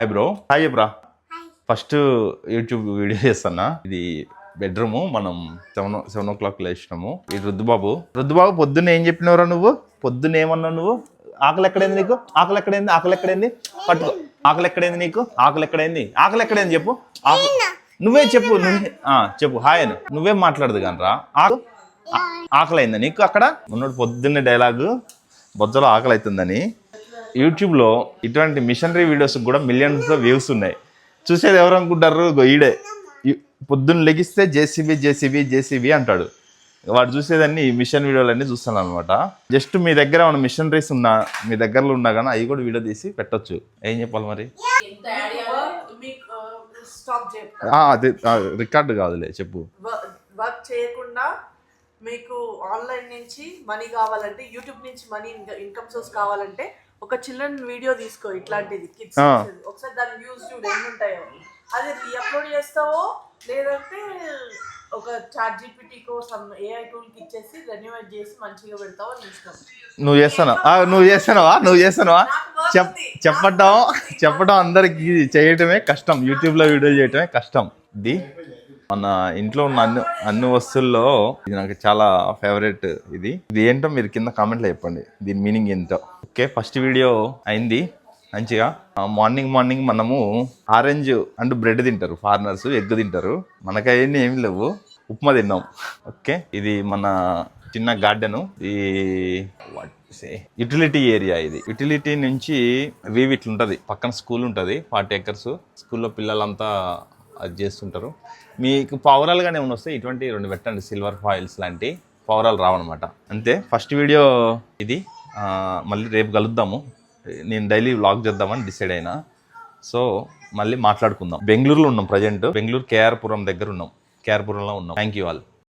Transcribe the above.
Hi bro. Hi బ్రా. First YouTube video చేస్తున్నా. ఇది బెడ్రూమ్. మనం 7 o'clock లేచినాము. ఇది రుద్దుబాబు. పొద్దున్న ఏం చెప్పినవరా నువ్వు? పొద్దున్న ఏమన్నావు నువ్వు? ఆకలి ఎక్కడైంది నీకు? ఆకలి ఎక్కడైంది? పట్టుకో. ఆకలి ఎక్కడైంది నీకు? ఆకలి ఎక్కడైంది చెప్పు. నువ్వే చెప్పు. చెప్పు. హాయ్ అని నువ్వేం మాట్లాడదు కానరా. ఆకలి అయిందా నీకు? అక్కడ ఉన్నోడు పొద్దున్నే డైలాగు, బొజ్జలో ఆకలి అవుతుందని. యూట్యూబ్లో ఇటువంటి మిషనరీ వీడియోస్ కూడా మిలియన్స్లో వ్యూస్ ఉన్నాయి. చూసేది ఎవరు అనుకుంటారు? ఈడే పొద్దున్న లెగిస్తే జేసీబీ అంటాడు. వాడు చూసేదాన్ని మిషన్ వీడియోలన్నీ చూస్తాను అనమాట. జస్ట్ మీ దగ్గర ఏమైనా మిషనరీస్ ఉన్నా, మీ దగ్గరలో ఉన్నా కానీ అవి కూడా వీడియో తీసి పెట్టొచ్చు. ఏం చెప్పాలి మరి? అదే రికార్డు కాదులే, చెప్పు. వర్క్ చేయకుండా మీకు ఆన్లైన్ నుంచి మనీ కావాలంటే, యూట్యూబ్ నుంచి మనీ ఇన్కమ్ సోర్స్ కావాలంటే ఒక చిల్డ్రన్ వీడియో తీసుకో. ఇట్లాంటిది కిడ్స్ ఒకసారి దాని వ్యూస్ చూడు ఎన్ని ఉంటాయో. అది రీఅప్లోడ్ చేస్తావో లేదంటే ఒక చాట్ జీపీటీ కోసం ఏఐ టూల్కి ఇచ్చేసి రెన్యూవేట్ చేసి మంచిగా పెడతావో నీ ఇష్టం. నువ్వు చేస్తున్నావా? చెప్పటం అందరికి చేయటమే కష్టం. యూట్యూబ్లో వీడియో చేయటమే కష్టం. ఇది మన ఇంట్లో ఉన్న అన్ని వస్తువుల్లో ఇది నాకు చాలా ఫేవరెట్. ఇది ఏంటో మీరు కింద కామెంట్లో చెప్పండి, దీని మీనింగ్ ఏంటో. ఓకే, ఫస్ట్ వీడియో అయింది మంచిగా. మార్నింగ్ మనము ఆరెంజ్ అండ్ బ్రెడ్ తింటారు ఫారినర్స్, ఎగ్ తింటారు. మనకన్నీ ఏమి లేవు, ఉప్మా తిన్నాం. ఓకే, ఇది మన చిన్న గార్డెను. ఈ యుటిలిటీ ఏరియా. ఇది యుటిలిటీ నుంచి వీవ్ ఇట్లుంటుంది. పక్కన స్కూల్ ఉంటుంది, 40 acres. స్కూల్లో పిల్లలంతా అది చేస్తుంటారు. మీకు పావురాలుగానే ఏమైనా వస్తే ఇటువంటి 2 పెట్టండి, సిల్వర్ ఫాయిల్స్ లాంటి. పావురాలు రావన్నమాట. అంతే. ఫస్ట్ వీడియో ఇది. మళ్ళీ రేపు కలుద్దాము. నేను డైలీ వ్లాగ్ చేద్దామని డిసైడ్ అయినా. సో మళ్ళీ మాట్లాడుకుందాం. బెంగళూరులో ఉన్నాం ప్రజెంట్. బెంగళూరు కేఆర్పురం దగ్గర ఉన్నాం. కేఆర్పురంలో ఉన్నాం. Thank you all.